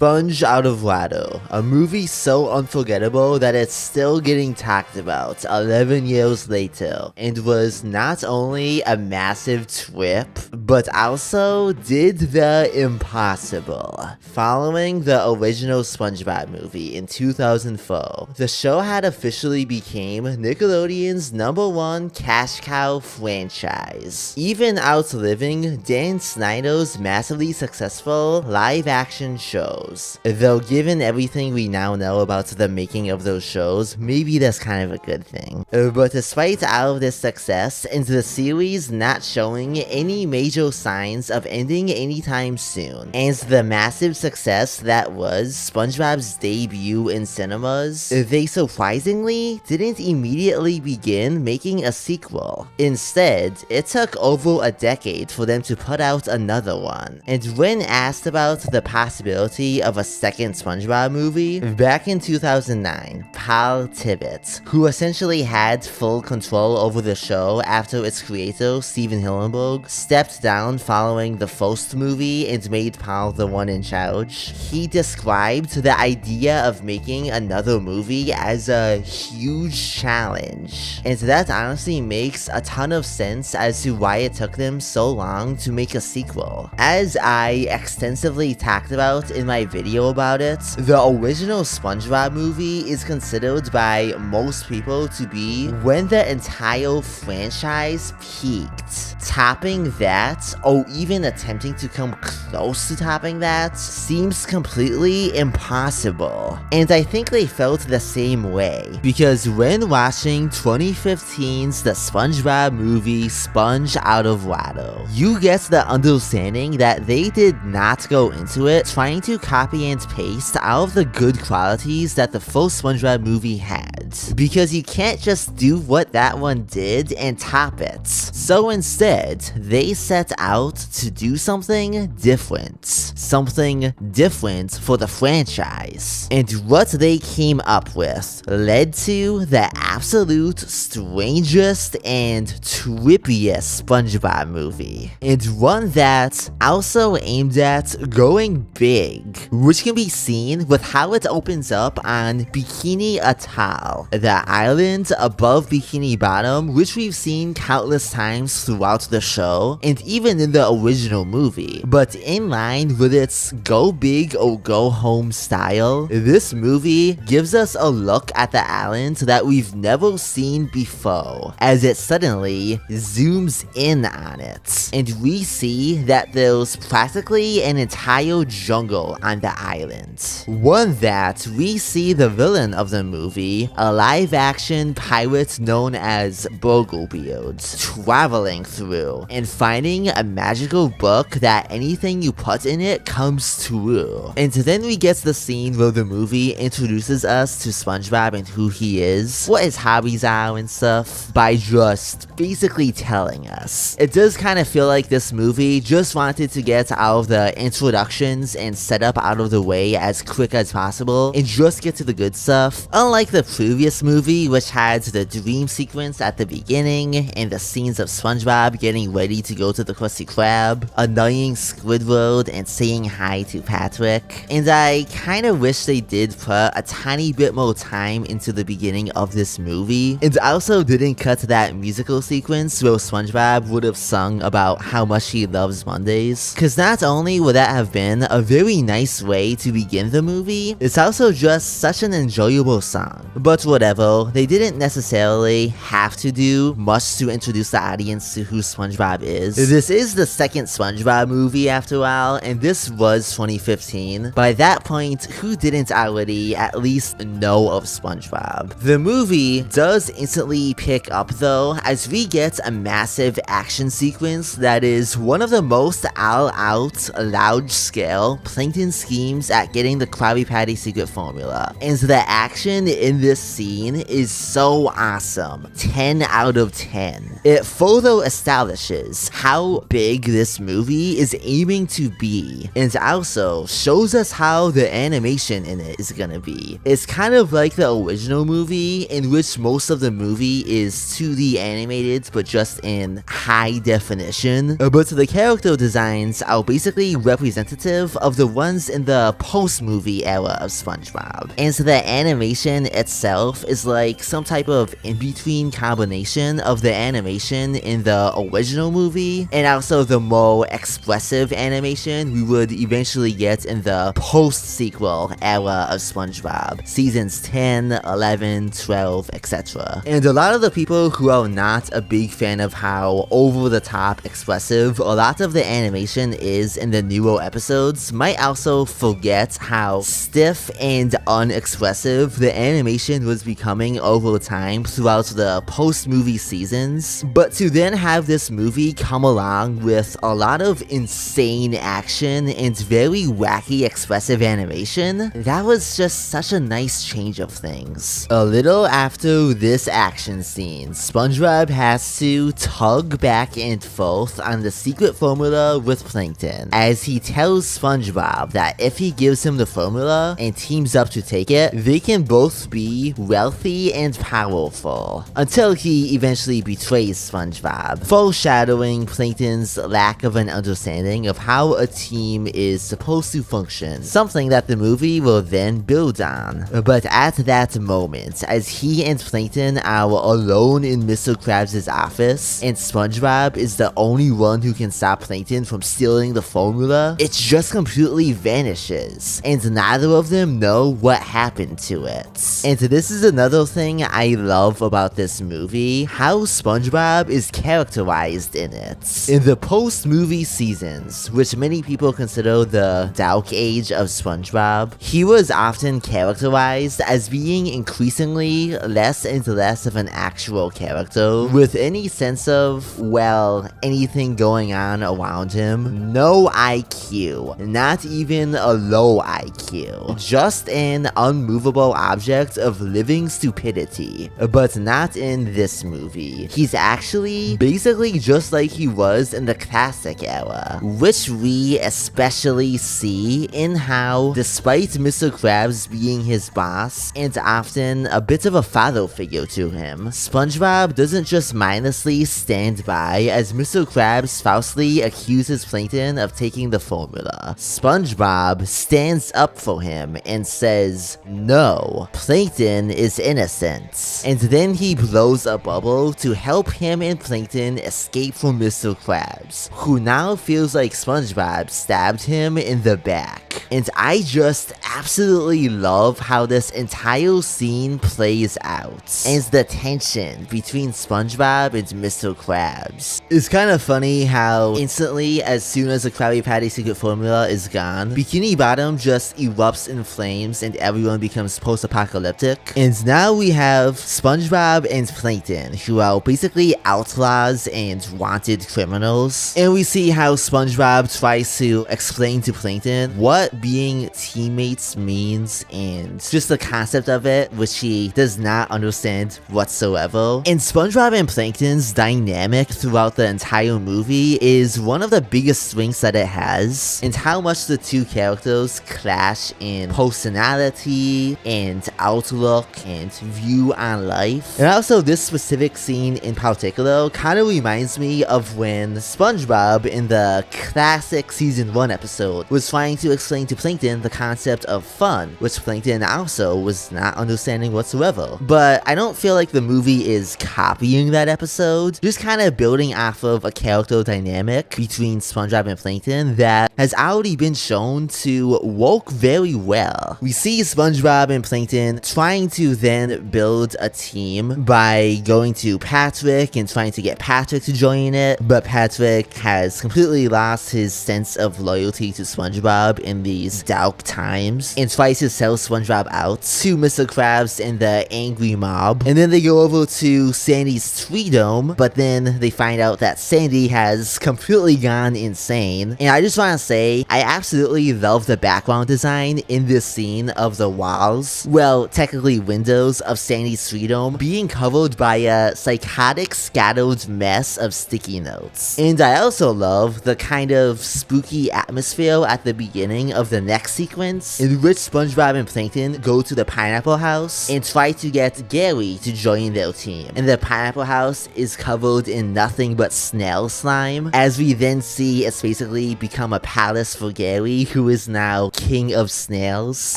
Sponge Out of Water, a movie so unforgettable that it's still getting talked about 11 years later, and was not only a massive trip, but also did the impossible. Following the original SpongeBob movie in 2004, the show had officially became Nickelodeon's #1 cash cow franchise, even outliving Dan Snyder's massively successful live-action shows. Though given everything we now know about the making of those shows, maybe that's kind of a good thing. But despite all of this success, and the series not showing any major signs of ending anytime soon, and the massive success that was SpongeBob's debut in cinemas, they surprisingly didn't immediately begin making a sequel. Instead, it took over a decade for them to put out another one. And when asked about the possibility of a second SpongeBob movie, back in 2009, Paul Tibbett, who essentially had full control over the show after its creator, Steven Hillenburg, stepped down following the first movie and made Paul the one in charge, he described the idea of making another movie as a huge challenge. And that honestly makes a ton of sense as to why it took them so long to make a sequel. As I extensively talked about in my video about it, the original SpongeBob movie is considered by most people to be when the entire franchise peaked. Topping that, or even attempting to come close to topping that, seems completely impossible. And I think they felt the same way, because when watching 2015's The SpongeBob Movie Sponge Out of Water, you get the understanding that they did not go into it trying to copy and paste all of the good qualities that the first SpongeBob movie had, because you can't just do what that one did and top it. So instead, they set out to do something different. Something different for the franchise. And what they came up with led to the absolute strangest and trippiest SpongeBob movie. And one that also aimed at going big, which can be seen with how it opens up on Bikini Atoll, the island above Bikini Bottom, which we've seen countless times throughout the show, and even in the original movie. But in line with its go big or go home style, this movie gives us a look at the island that we've never seen before, as it suddenly zooms in on it. And we see that there's practically an entire jungle on the island. One that we see the villain of the movie, a live-action pirate known as Burgerbeard, traveling through and finding a magical book that anything you put in it comes true. And then we get the scene where the movie introduces us to SpongeBob and who he is, what his hobbies are and stuff, by just basically telling us. It does kind of feel like this movie just wanted to get all of the introductions and setup out of the way as quick as possible and just get to the good stuff. Unlike the previous movie, which had the dream sequence at the beginning and the scenes of SpongeBob getting ready to go to the Krusty Krab, annoying Squidward, and saying hi to Patrick. And I kinda wish they did put a tiny bit more time into the beginning of this movie, and also didn't cut that musical sequence where SpongeBob would have sung about how much he loves Mondays. Cause not only would that have been a very nice way to begin the movie, it's also just such an enjoyable song. But whatever, they didn't necessarily have to do much to introduce the audience to who SpongeBob is. This is the second SpongeBob movie after all, and this was 2015. By that point, who didn't already at least know of SpongeBob? The movie does instantly pick up though, as we get a massive action sequence that is one of the most all-out, large-scale plankton schemes at getting the Krabby Patty secret formula. And the action in this scene is so awesome. 10 out of 10. It further establishes how big this movie is aiming to be, and also shows us how the animation in it is gonna be. It's kind of like the original movie, in which most of the movie is 2D animated, but just in high definition. But the character designs are basically representative of the ones in the post-movie era of SpongeBob. And so the animation itself is like some type of in-between combination of the animation in the original movie and also the more expressive animation we would eventually get in the post-sequel era of SpongeBob, seasons 10, 11, 12, etc. And a lot of the people who are not a big fan of how over-the-top expressive a lot of the animation is in the newer episodes might also forget how stiff and unexpressive the animation was becoming over time throughout the post-movie seasons. But to then have this movie come along with a lot of insane action and very wacky expressive animation, that was just such a nice change of things. A little after this action scene, SpongeBob has to tug back and forth on the secret formula with Plankton, as he tells SpongeBob that if he gives him the formula and teams up to take it, they can both be wealthy and powerful, until he eventually betrays SpongeBob, foreshadowing Plankton's lack of an understanding of how a team is supposed to function, something that the movie will then build on. But at that moment, as he and Plankton are alone in Mr. Krabs' office, and SpongeBob is the only one who can stop Plankton from stealing the formula, it just completely vanishes, and neither of them know what happened to it. And this is another thing I love about this movie, how SpongeBob is characterized in it. In the post-movie seasons, which many people consider the dark age of SpongeBob, he was often characterized as being increasingly less and less of an actual character, with any sense of, well, anything going on around him. No IQ, not even a low IQ, just an unmovable object of living stupidity. But not in this movie. He's actually basically just like he was in the classic era, which we especially see in how, despite Mr. Krabs being his boss and often a bit of a father figure to him, SpongeBob doesn't just mindlessly stand by as Mr. Krabs falsely accuses Plankton of taking the formula. SpongeBob stands up for him and says, "No, Plankton is innocent." And then he blows a bubble to help him and Plankton escape from Mr. Krabs, who now feels like SpongeBob stabbed him in the back. And I just absolutely love how this entire scene plays out, and the tension between SpongeBob and Mr. Krabs. It's kind of funny how instantly, as soon as the Krabby Patty secret formula is gone, Bikini Bottom just erupts in flames and everyone becomes post-apocalyptic. And now we have SpongeBob and Plankton, who are basically outlaws and wanted criminals. And we see how SpongeBob tries to explain to Plankton what being teammates means and just the concept of it, which he does not understand whatsoever. And SpongeBob and Plankton's dynamic throughout the entire movie is one of the biggest strengths that it has, and how much the two characters clash in personality and outlook and view on life. And also, this specific scene in particular kind of reminds me of when SpongeBob in the classic season 1 episode was trying to explain to Plankton the concept of fun, which Plankton also was not understanding whatsoever. But I don't feel like the movie is copying that episode, just kind of building off of a character dynamic between SpongeBob and Plankton that has already been shown to work very well. We see SpongeBob and Plankton trying to then build a team by going to Patrick and trying to get Patrick to join it, but Patrick has completely lost his sense of loyalty to SpongeBob in these dark times and tries to sell SpongeBob out to Mr. Krabs and the angry mob. And then they go over to Sandy's tree dome, but then they find out that Sandy has completely gone insane. And I just want to say, I absolutely love the background design in this scene of the walls, well, technically windows, of Sandy's tree dome being covered by a psychotic scattered mess of sticky notes. And I also love the kind of spooky atmosphere at the beginning of the next sequence. And in which SpongeBob and Plankton go to the Pineapple House and try to get Gary to join their team. And the Pineapple House is covered in nothing but snail slime, as we then see it's basically become a palace for Gary, who is now king of snails,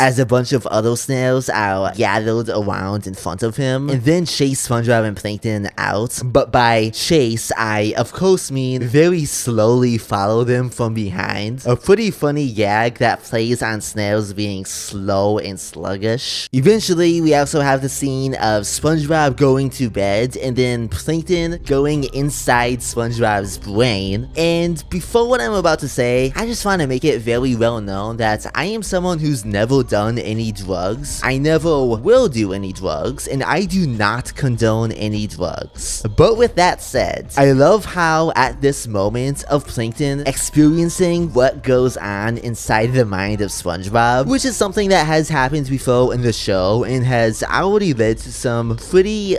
as a bunch of other snails are gathered around in front of him and then chase SpongeBob and Plankton out. But by chase, I of course mean very slowly follow them from behind. A pretty funny gag that plays on snails being slow and sluggish. Eventually, we also have the scene of SpongeBob going to bed and then Plankton going inside SpongeBob's brain. And before what I'm about to say, I just want to make it very well known that I am someone who's never done any drugs. I never will do any drugs, and I do not condone any drugs. But with that said, I love how at this moment of Plankton experiencing what goes on inside the mind of SpongeBob, which is something that has happened before in the show and has already led to some pretty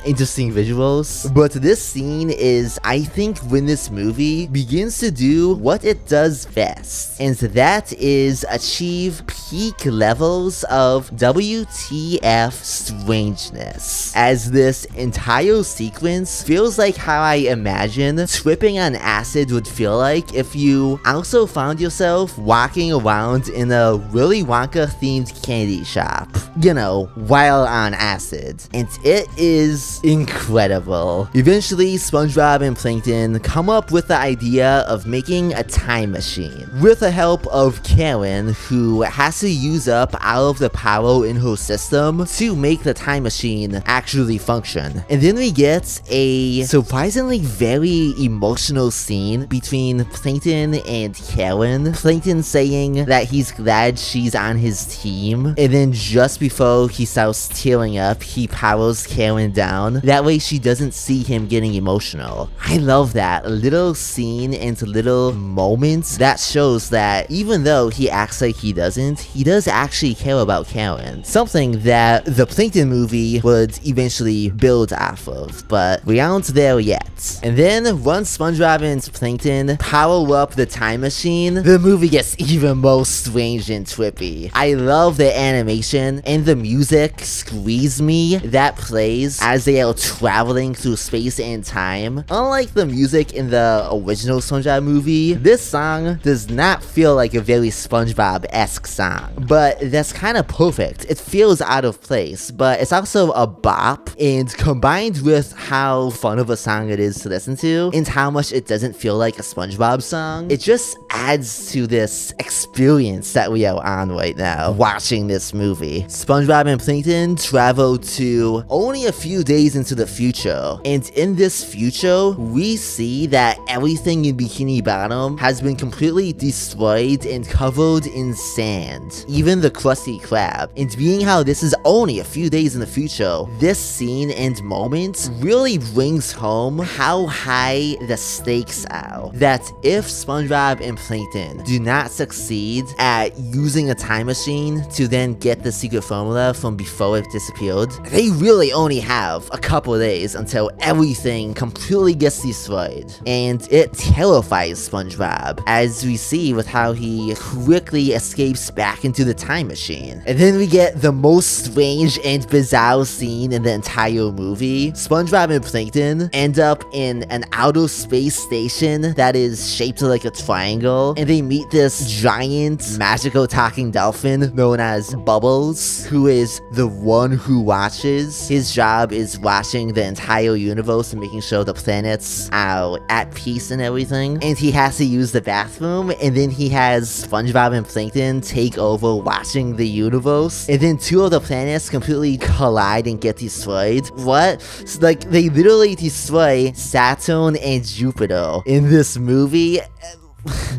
interesting visuals. But this scene is, I think, when this movie begins to do what it does best, and that is achieve peak levels of WTF strangeness, as this entire sequence feels like how I imagine tripping on acid would feel like if you also found yourself walking around in a Willy Wonka themed candy shop, you know, while on acid. And it is incredible. Eventually, SpongeBob and Plankton come up with the idea of making a time machine with the help of Karen, who has to use up all of the power in her system to make the time machine actually function. And then we get a surprisingly very emotional scene between Plankton and Karen. Plankton saying that he's glad she's on his team, and then just before he starts tearing up, he powers Karen down. That way she doesn't see him getting emotional. I love that little scene and little moments that shows that even though he acts like he doesn't, he does actually care about Karen. Something that the Plankton movie would eventually build off of, but we aren't there yet. And then once SpongeBob and Plankton power up the time machine, the movie gets even more strange and trippy. I love the animation and the music Squeeze Me that plays as they are traveling through space and time. Unlike the music in the original SpongeBob movie, this song does not feel like a very SpongeBob-esque song, but that's kind of perfect. It feels out of place, but it's also a bop, and combined with how fun of a song it is to listen to and how much it doesn't feel like a SpongeBob song, it just adds to this experience that we are on right now watching this movie. SpongeBob and Plankton travel to only a few days into the future, and in this future we see that everything in Bikini Bottom has been completely destroyed and covered in sand, even the Krusty Krab. And being how this is only a few days in the future, this scene and moment really brings home how high the stakes are. That if SpongeBob and Plankton do not succeed at using a time machine to then get the secret formula from before it disappeared, they really only have a couple days until everything completely gets destroyed. And it terrifies SpongeBob, as we see with how he quickly escapes back into the time machine. And then we get the most strange and bizarre scene in the entire movie. SpongeBob and Plankton end up in an outer space station that is shaped like a triangle, and they meet this giant magical talking dolphin known as Bubbles, who is the one who watches. His job is watching the entire universe and making sure the planets are at peace and everything, and he has to use the bathroom, and then he has SpongeBob and Plankton take over watching the universe, and then two of the planets completely collide and get destroyed. What? So, like, they literally destroy Saturn and Jupiter in this movie.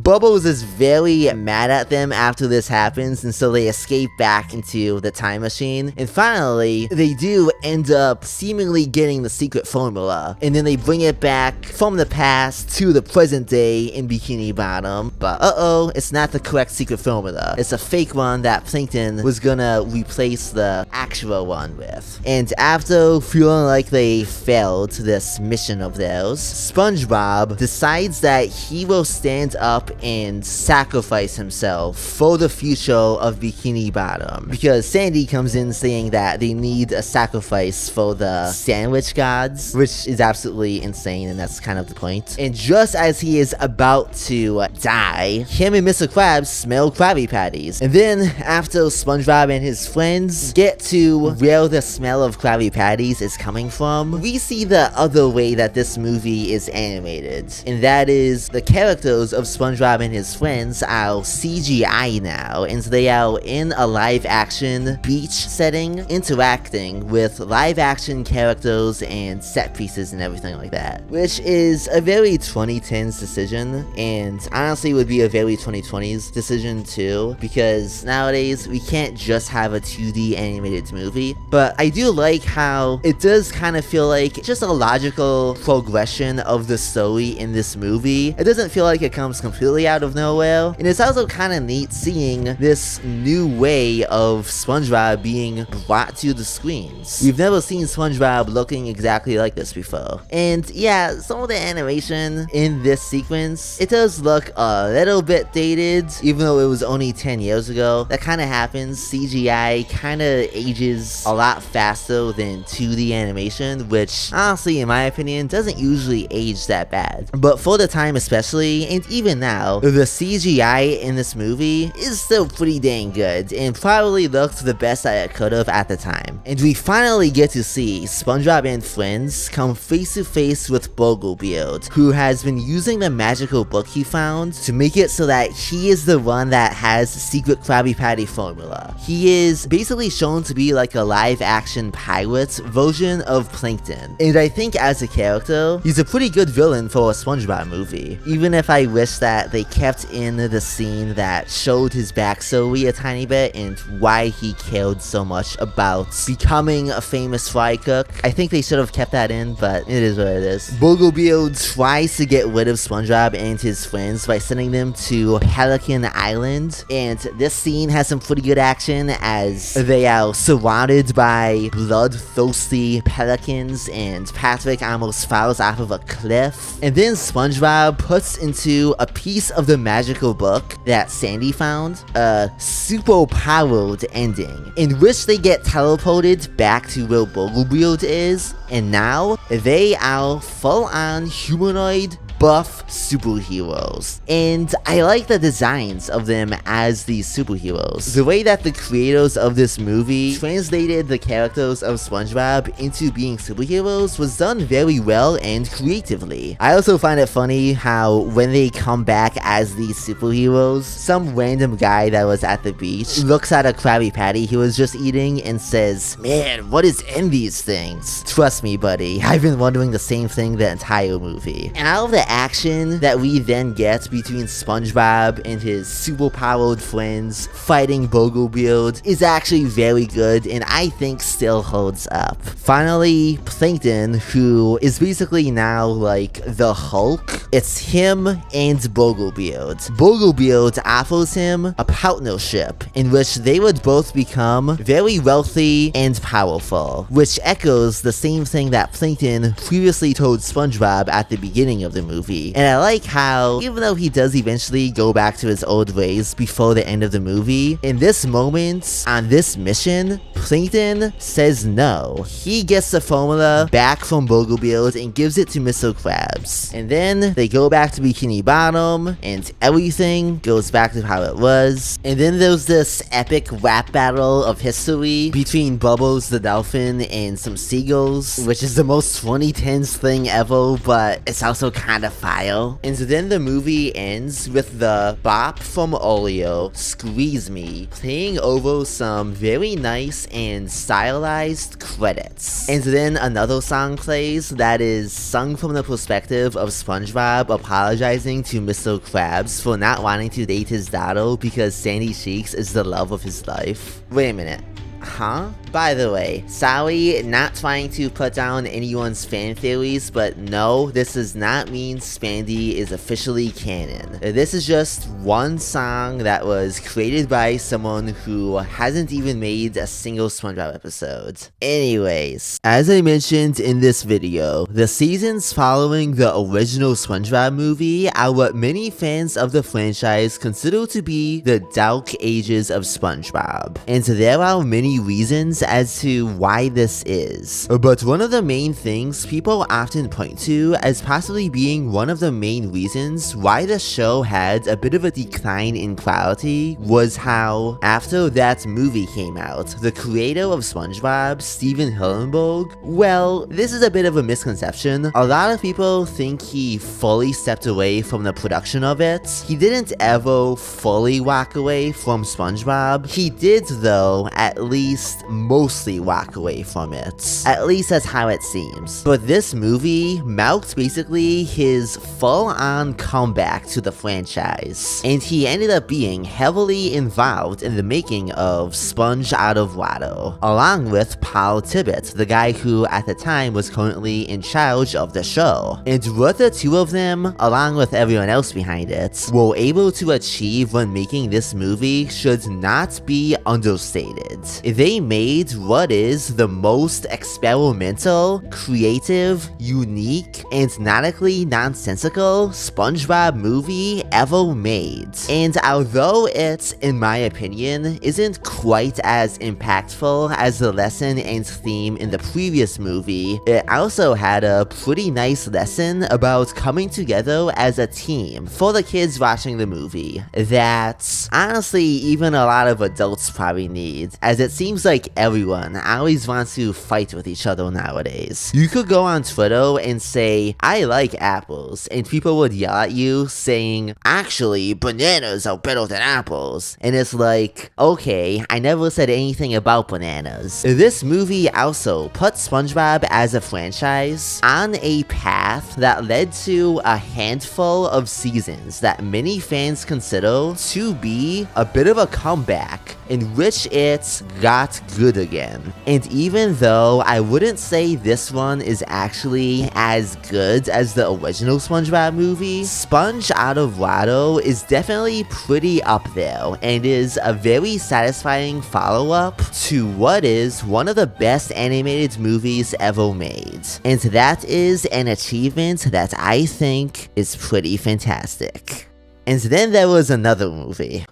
Bubbles is very mad at them after this happens, and so they escape back into the time machine. And finally, they do end up seemingly getting the secret formula, and then they bring it back from the past to the present day in Bikini Bottom. But uh-oh, it's not the correct secret formula. It's a fake one that Plankton was gonna replace the actual one with. And after feeling like they failed this mission of theirs, SpongeBob decides that he will stand up and sacrifice himself for the future of Bikini Bottom, because Sandy comes in saying that they need a sacrifice for the sandwich gods, which is absolutely insane, and that's kind of the point. And just as he is about to die, him and Mr. Krabs smell Krabby Patties. And then, after SpongeBob and his friends get to where the smell of Krabby Patties is coming from, we see the other way that this movie is animated. And that is, the characters of SpongeBob and his friends are CGI now, and they are in a live-action beach setting, interacting with live-action characters and set pieces and everything like that. Which is a very 2010s decision, and honestly would be a very 2020s decision too, because nowadays we can't just have a 2D animated movie. But I do like how it does kind of feel like just a logical progression of the story in this movie. It doesn't feel like it comes completely out of nowhere, and it's also kind of neat seeing this new way of SpongeBob being brought to the screens. We've never seen SpongeBob looking exactly like this before. And yeah, some of the animation in this sequence, it does look a little bit dated, even though it was only 10 years ago. That kind of happens. CGI kind of ages a lot faster than 2D animation, which honestly, in my opinion, doesn't usually age that bad. But for the time especially, and even now, the CGI in this movie is still pretty dang good, and probably looked the best that it could have at the time. And we finally get to see SpongeBob and friends come face to face with Boglebeard, who has been using the magical book he found to make it so that he is the one that has secret Krabby Patty formula. He is basically shown to be like a live-action pirate version of Plankton, and I think as a character, he's a pretty good villain for a SpongeBob movie, even if I wish that they kept in the scene that showed his backstory a tiny bit and why he cared so much about becoming a famous fry cook. I think they should have kept that in, but it is what it is. Boglebeard tries to get rid of SpongeBob and his friends by sending them to Pelican Island, and this scene has some pretty good action as they are surrounded by bloodthirsty pelicans, and Patrick almost falls off of a cliff. And then SpongeBob puts into a piece of the magical book that Sandy found a super powered ending, in which they get teleported back to where Boglebeard is, and now they are full-on humanoid buff superheroes. And I like the designs of them as these superheroes. The way that the creators of this movie translated the characters of SpongeBob into being superheroes was done very well and creatively. I also find it funny how when they come back as these superheroes, some random guy that was at the beach looks at a Krabby Patty he was just eating and says, "Man, what is in these things?" Trust me, buddy, I've been wondering the same thing the entire movie. And all of the action that we then get between SpongeBob and his super-powered friends fighting Boglebeard is actually very good, and I think still holds up. Finally, Plankton, who is basically now like the Hulk, it's him and Boglebeard. Boglebeard offers him a partnership in which they would both become very wealthy and powerful, which echoes the same thing that Plankton previously told SpongeBob at the beginning of the movie. And I like how, even though he does eventually go back to his old ways before the end of the movie, in this moment, on this mission, Plankton says no. He gets the formula back from Boglebeard and gives it to Mr. Krabs. And then they go back to Bikini Bottom, and everything goes back to how it was. And then there's this epic rap battle of history between Bubbles the Dolphin and some seagulls, which is the most 2010s thing ever, but it's also kind of file. And so then the movie ends with the bop from Oreo, Squeeze Me, playing over some very nice and stylized credits. And then another song plays that is sung from the perspective of SpongeBob apologizing to Mr. Krabs for not wanting to date his daughter because Sandy Cheeks is the love of his life. Wait a minute. Huh? By the way, sorry, not trying to put down anyone's fan theories, but no, this does not mean Spandy is officially canon. This is just one song that was created by someone who hasn't even made a single SpongeBob episode. Anyways, as I mentioned in this video, the seasons following the original SpongeBob movie are what many fans of the franchise consider to be the dark ages of SpongeBob. And there are many reasons as to why this is. But one of the main things people often point to as possibly being one of the main reasons why the show had a bit of a decline in quality was how, after that movie came out, the creator of SpongeBob, Steven Hillenburg, well, this is a bit of a misconception. A lot of people think he fully stepped away from the production of it. He didn't ever fully walk away from SpongeBob. He did, though, at least mostly walk away from it. At least that's how it seems. But this movie marked basically his full-on comeback to the franchise, and he ended up being heavily involved in the making of Sponge Out of Water, along with Paul Tibbett, the guy who at the time was currently in charge of the show. And what the two of them, along with everyone else behind it, were able to achieve when making this movie should not be understated. They made what is the most experimental, creative, unique, and nautically nonsensical SpongeBob movie ever made. And although it, in my opinion, isn't quite as impactful as the lesson and theme in the previous movie, it also had a pretty nice lesson about coming together as a team for the kids watching the movie that, honestly, even a lot of adults probably need, as it seems like everyone always wants to fight with each other nowadays. You could go on Twitter and say, "I like apples," and people would yell at you saying, "Actually, bananas are better than apples." And it's like, okay, I never said anything about bananas. This movie also put SpongeBob as a franchise on a path that led to a handful of seasons that many fans consider to be a bit of a comeback, in which it got good again. And even though I wouldn't say this one is actually as good as the original SpongeBob movie, Sponge Out of Water is definitely pretty up there and is a very satisfying follow-up to what is one of the best animated movies ever made. And that is an achievement that I think is pretty fantastic. And then there was another movie.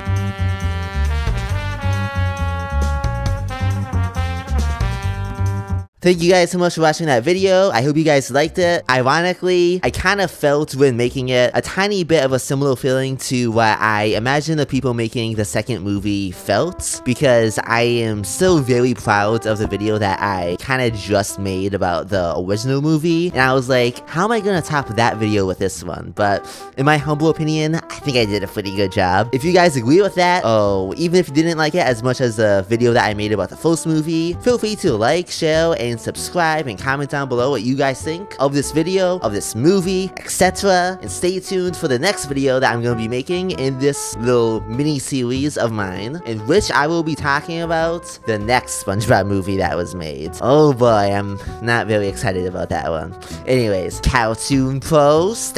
Thank you guys so much for watching that video. I hope you guys liked it. Ironically, I kind of felt when making it a tiny bit of a similar feeling to what I imagine the people making the second movie felt, because I am still very proud of the video that I kind of just made about the original movie, and I was like, how am I gonna top that video with this one? But in my humble opinion, I think I did a pretty good job. If you guys agree with that, even if you didn't like it as much as the video that I made about the first movie, feel free to like, share, and subscribe and comment down below what you guys think of this video, of this movie, etc. And stay tuned for the next video that I'm going to be making in this little mini series of mine, in which I will be talking about the next SpongeBob movie that was made. Oh boy, I'm not very excited about that one. Anyways, Cartoon Post